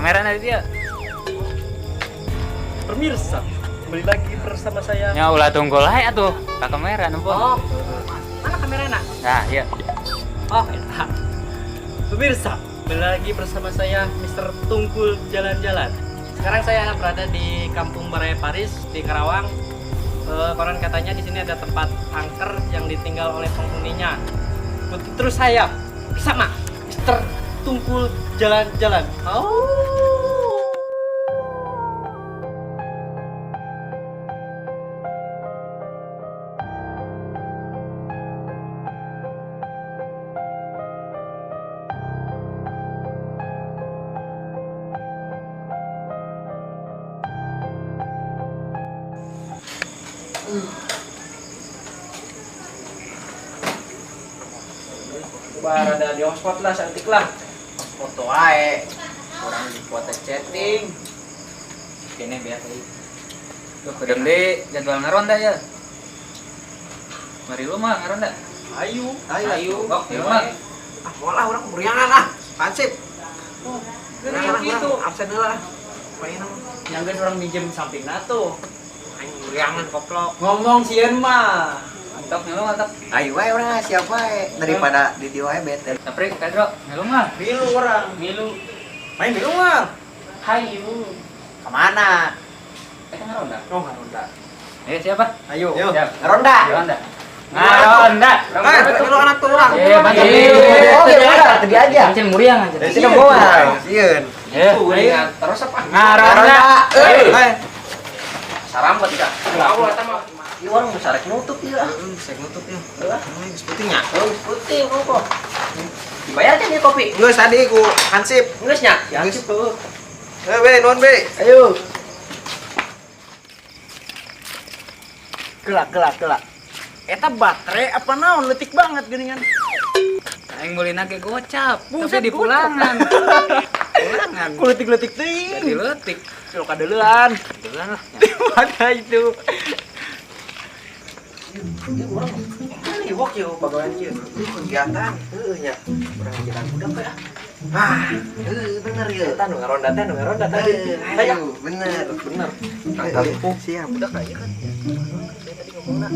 kamera nanti dia. Pemirsa, kembali lagi bersama saya. Ya ulah tunggu lah ya tuh. Ke kamera numpun. Oh, mana kameranya? Nah, iya. Oh, enak. Pemirsa, kembali lagi bersama saya Mr. Tungkul Jalan-Jalan. Sekarang saya berada di Kampung Baraya Paris di Karawang. Konon katanya di sini ada tempat angker yang ditinggal oleh penghuninya. Ikuti terus saya bersama Mr. Tungkul Jalan-Jalan. Oh. Coba ada di hotspot lah, cantik lah. Foto ae. Orang di foto chatting. Kene biar tadi. Tuh, pedeng deh jadwal ngaronda ya. Mari lu mah ngaronda. Ayo. Oh, ya mah. Ah, molah orang keburiangan ah. Hansip. Gini gitu. Absen lah. Pain nyanggeun orang minjem samping nato. Aing keburiangan koplok. Ngomong sieun mah. Mantap, ngelu mantap. Ayo wae orang siapa wae daripada di dia wae bete. Tapi kadro, ngelu mah. Milu orang. Milu. Main milu mah. Hayu. Kemana? Ngaronda. Oh, ngaronda. Siapa? Ayo. Siap. Ngaronda. Ngaronda. Ngaronda. Milu anak tuh orang. Mantap. Oh, gimana? Tadi aja. Kancil muriang aja. Dari sini bawa. Sieun. Itu ingat terus apa? Ngaronda. Sarambet kah? Allah eta mah. Ieu orang mau sarek nutup ieu. Saya nutup ya. Geus putihnya. Geus putih kok. Dibayar aja nih kopi. Geus tadi ku Hansip. Geus nya. Hansip tuh. Be, non be. Ayo. Gelak. Eta baterai apa naon leutik banget geuningan. Aing meulina ge gocap, Buset, tapi di pulangan. Pulangan. Ku leutik-leutik teuing. Jadi letik. Kalau kadeulean. Pulang lah. Mana itu? Orang iwok yeuh pagawean kieu. Kegiatan heuh nya. Urang jalan budak ya. Ah, Bener yeuh. eta nu ngaronda tadi. Ayo, bener. Kangkang Siap. budak aya kan. Saya tadi ngomongna.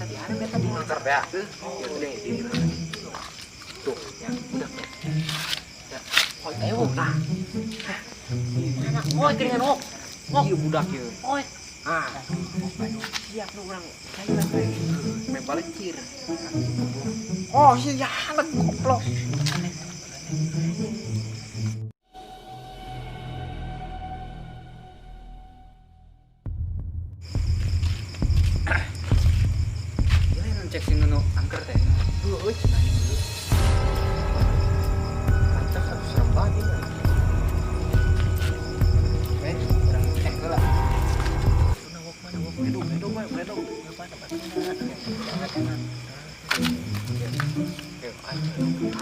Tadi ada beta di mangkar ya. Ya udah ini. Tuh, ya budak. Ya. Hoi ayo. Nah. Mana? Hoi keringan hok. Iya budak ieu. Hoi. Ah. Siap nu urang. Main balecir. Oh, iya anak goblok. Cek sing nu angker teh. Heuh, cenah ieu. Pancak satu serem banget ini. Urang cek heula.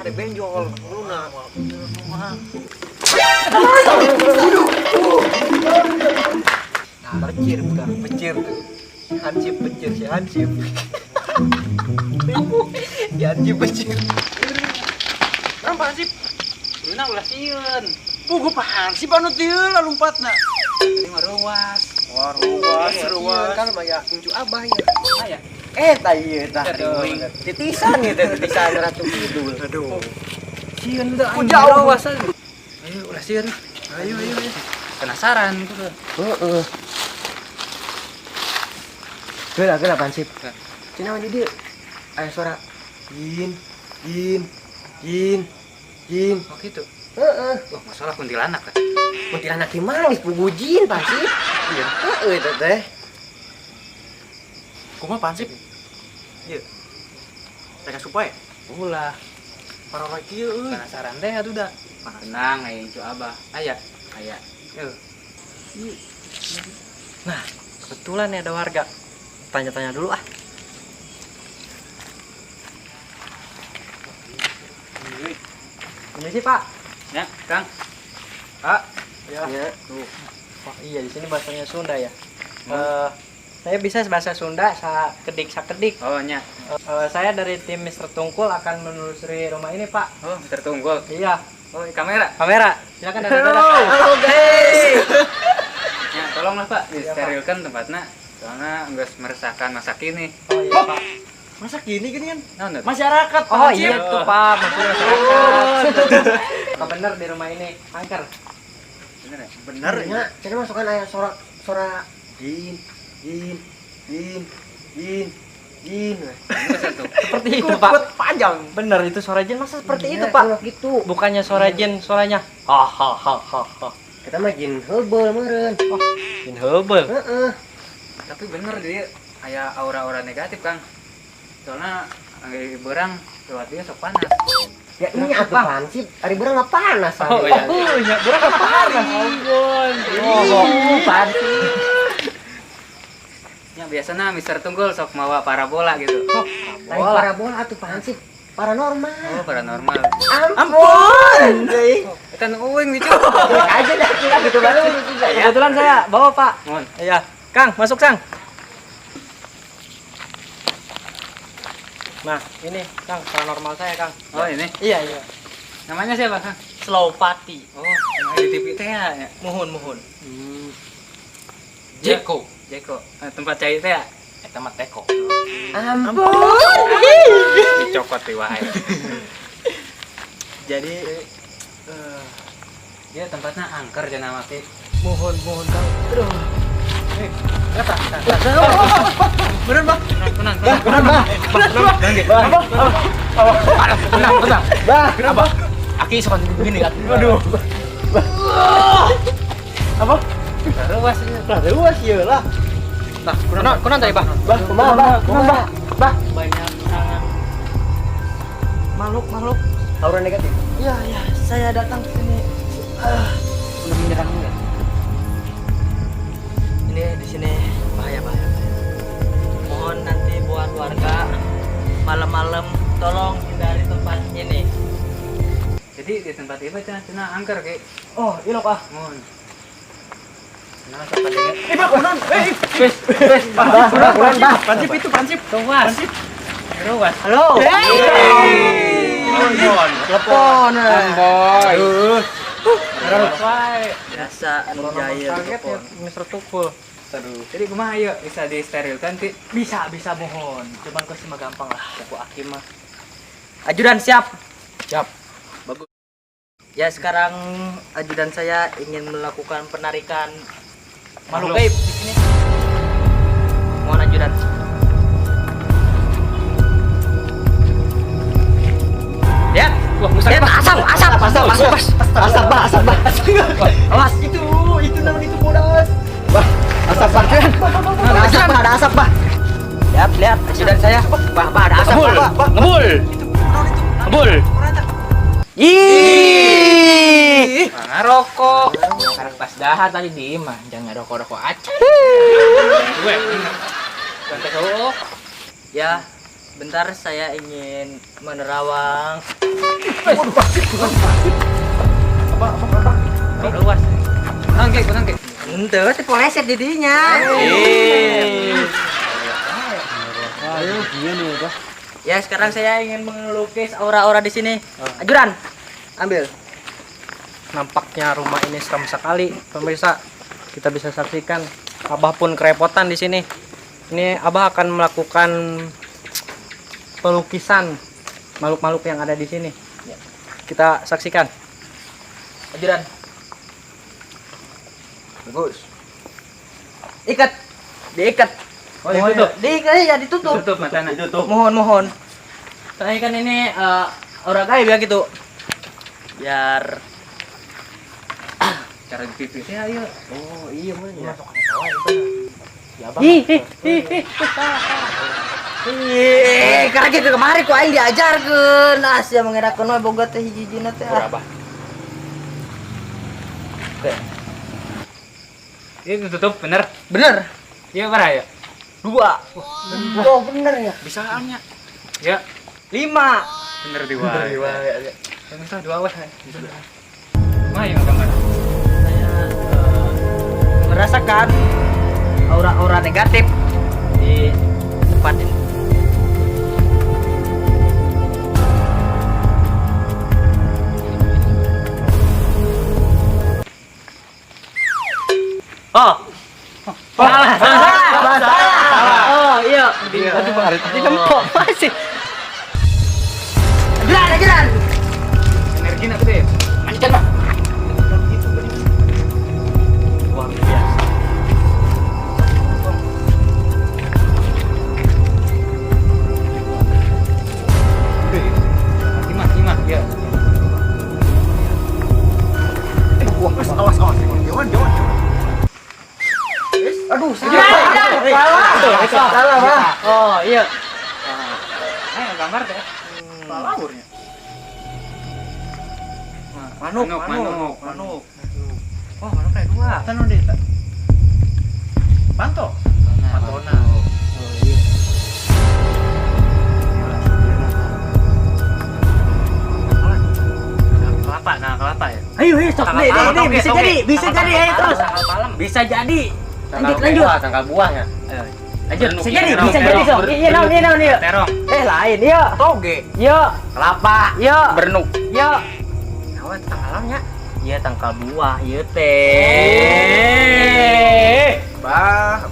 Ada benjol, luna. Nah, becir bukan becir tuh. Si Hansip becir, si Hansip. Si Hansip becir. Kenapa Hansip? Luna ulah sieun. Gue Hansip anu tieu lompatna. Tadi mah ruas. Wah, ruas kan maya kuncu abah ya. Aya. Ieu tah. Titisan ieu teh titisan Ratu Kidul. Aduh. Sieun teh anjing jauh. ruas. Ayo ulah sieun. Ayo. Penasaran gitu. Heeh. Geula Hansip. Cina di dieu. Aya suara yin. Oh gitu. Heeh. Wah, masalah kuntilanak kan. Kuntilanak di mana geus pugujin Hansip. Iya. Heeh eta teh. Kumaha Hansip? Ieu. Reka supaya Ulah. para lagi euy. Penasaran deh atuh da. Tenang aya cu Abah. Aya. Yeuh. Nah, kebetulan nih ada warga. Tanya-tanya dulu ah. Ini sih Pak. Ya, Kang. Pak. Ya. Ya. Tuh. Wah iya di sini bahasanya Sunda ya. Saya bisa bahasa Sunda, sakedik. Oh, nya. Saya dari tim Mr. Tungkul akan menelusuri rumah ini Pak. Oh, tertunggul. Iya. Oh, kamera. Kamera. Silakan dadah. Halo guys. Ya, tolonglah Pak, disterilkan tempatnya. Soalnya nggak meresahkan masa kini. Oh iya, Pak. Masa gini kan? Nah, Masyarakat. Oh iya tuh Pak, maksudnya masyarakat. Apa bener di rumah ini angker? bener ya? Bener ya. Jadi masukkan ayah suara Jin, jin, jin, jin, jin. Seperti itu, Pak. panjang. Bener itu suara jin masa seperti itu, Iya, Pak? kalau gitu. Bukannya suara jin, suaranya ha. Kita mah jin heubeuh meureun. Jin heubeuh. Heeh. Tapi bener dia kayak aura-aura negatif Kang. Soalnya berang lewat dia sok panas. Ya ini atuh pansip, ari beurang mah panas. Oh, iya. iya, berang apa panas? Ampun. Pansip. Ya biasanya Mister Tunggul sok mawa parabola gitu. Lain parabola atuh pansip. Paranormal. Oh, paranormal. Ampun. Kan uing dicu. Aja dah kita gitu baru juga ya. Kebetulan saya bawa, Pak. Mohon. Iya. Kang, masuk, Kang. Nah, ini Kang, paranormal saya, Kang. Oh, ini. Iya. Namanya siapa, Kang? Slowpati. Oh, yang di TV teh ya. Muhun. Jeko. Tempat cai teh ya. Eta mah teko. Ampun. Dicokot di wae. Jadi Dia tempatnya angker cenah mah teh. mohon Kang. Aduh. Kata. Bener, Bang. Tenang. Tenang. Kenapa? Aki sok begini. Aduh. Apa? Ruas ini. Ruas ieu lah. Nah, kunaon tadi, Bah? Kumaha? Banyak serangan makhluk. Aura negatif. Iya, saya datang ke sini. Udah menyerang enggak? Ini di sini bahaya. Mohon nanti buat warga malam-malam tolong hindari tempat ini. Jadi di tempat itu cenah angker ge. Oh, iya Pak. Mun. Nah, sok kadenget. Pak, kunaon? Wes. Pansip itu, pansip. Ruas. Halo. Telepon. Boy. Biasa anu jaya telepon. Mr. Tukul. Aduh. Jadi kumaha ieu bisa disterilkan ti? Bisa mohon. Cuman kok mah gampang lah. Aku Akim mah. Ajudan siap. Bagus. Ya sekarang ajudan saya ingin melakukan penarikan makhluk gaib di sini. Mohon ajudan. Ya, asap, awas itu namanya itu bodas. Asap bah. Ada asap bah. Lihat ajudan saya. Bah, ada asap bah. Ngebul. Ih. Ngarokok. Karena pas dahar tadi di mah jangan rokok aja. Gue. Santai kau. Ya, bentar saya ingin menerawang. Ruas. Kunang ke. Ente teh poleset di dinya. Ya, sekarang saya ingin melukis aura-aura di sini. Ajudan, ambil. Nampaknya rumah ini seram sekali, pemirsa. Kita bisa saksikan Abah pun kerepotan di sini. Ini Abah akan melakukan pelukisan makhluk-makhluk yang ada di sini. Kita saksikan. Ajudan. Bagus. Diikat. Oh, ditutup. Diikat ya, ditutup. Tutup matanya. Mohon. Soalnya kan ini aura gaib ya gitu. Biar Cara di TV teh ayo. Oh, iya mah ya. Ya Bang. Karena gitu kemarin kok aing diajarkeun sia mangerakeun we boga teh hiji-hijina teh. Ini tutup bener. Bener. Iya parah ya. 2. Oh, bener ya. Bisaannya. Ya, 5. bener di wae. Bisa 2 weh. Mah yang gambar. Saya merasakan aura-aura negatif di tempat ini. Oh. Salah. Oh, iya. Aduh, Arti nempok masih. Jalan. Energi nak gede. Lanjutkan, Bang. Luar biasa. Imah ya. Awas. Jangan. Aduh, salah, Bang. Oh, iya. Ayo gambar deh. Laurnya. Manuk. Oh, manuknya dua. Tanu deh. Panto. Pantona. Oh, iya. Kelapa ya. Ayo, sok. Nih, bisa jadi. Ayo terus. Tanggal malam. Bisa jadi. Lanjut. Tanggal buahnya. Lanjut. Terong, Bisa jadi, sok. Iya, naon, yuk. Terong. Lain, yuk. Toge. Yuk. Kelapa. Yuk. Bernuk. Yuk. Awas tanggalannya. Iya, tangkal buah, iya teh. Bah.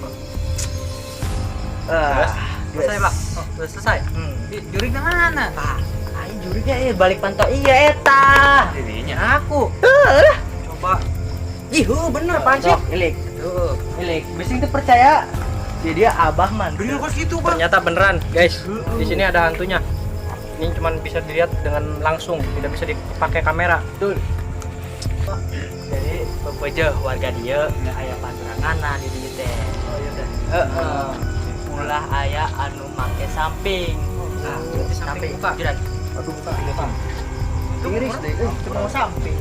Selesai, Pak. Oh, udah selesai. Juri mana? Ayo jurinya balik pantau iya eta. Dirinya. Aku. Coba. Bener pancik. Ilik. Bising tuh percaya. Dia abah man. Bener kok gitu, Bang. Ternyata beneran, guys. Di sini ada hantunya. Ini cuma bisa dilihat dengan langsung, tidak bisa dipakai kamera. Betul. Jadi bebejo warga dia nggak aya panturangan di dieu teh. Oh, iya teh. Ulah aya anu make samping. Nah, berarti samping buka. Juran. Aduh, buka ini, Bang. Iris deh, cuma samping.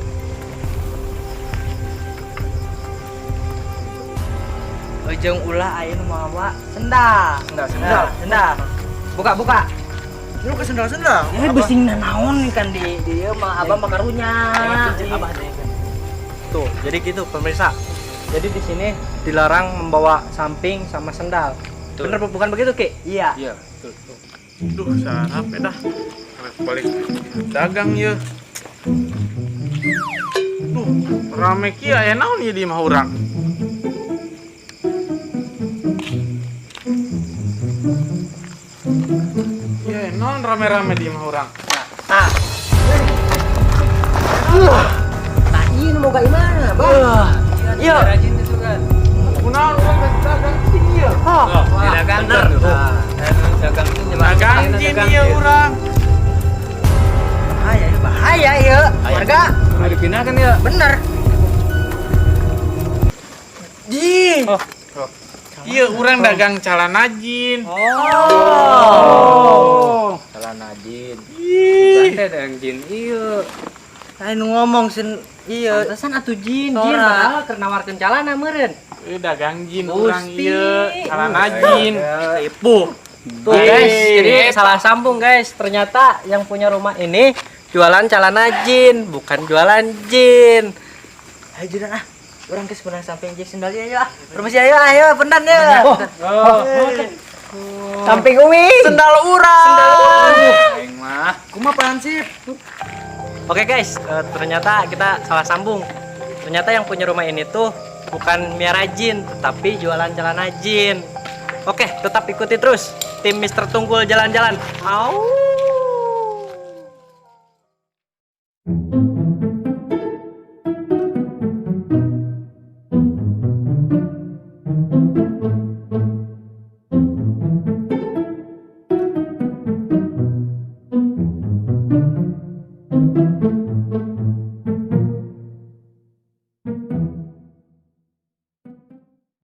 Ujung ulah aya nu mawa sendal. Sendal. Buka. Lu ke sendal-sendal. Ini bising naon kan di dia mah abah makarunya. Abah teh. Tuh, jadi gitu pemirsa. Jadi di sini dilarang membawa samping sama sendal. Bener bukan begitu, Ki? Iya. Iya, betul. Duh, sarap ya dah. Balik dagang ya. Duh, rame kia ya naon ya di mah urang. Ya, naon rame-rame di mah urang. Nah, ini mau ke mana, Bang? Iya. Rajin itu kan. Kunaon urang geus dagang sini ya. Dagang bener. Dagang itu Dagang sini ya urang. Bahaya ya, warga. Mau dipindahkan ya. Bener. Iya, urang dagang calana jin. Celana jin. Bukan teh dagang jin iya. Ayo ngomong iya. Pantesan atuh jin, Sora. padahal keur nawarkeun calana meureun. Dagang jin urang ieu, calana jin. Tipu. Tuh guys, jadi salah sambung guys. Ternyata yang punya rumah ini jualan celana jin, bukan jualan jin. Ayo juran orang ke sebenarnya samping jek sendal ya. Permisi ayo pendan ya. Samping Umi. Sendal urang. Aing mah. Kumaha pansip? Oke guys, ternyata kita salah sambung. Ternyata yang punya rumah ini tuh bukan miara jin, tetapi jualan celana jin. Oke, tetap ikuti terus tim Mr. Tunggul jalan-jalan. Au.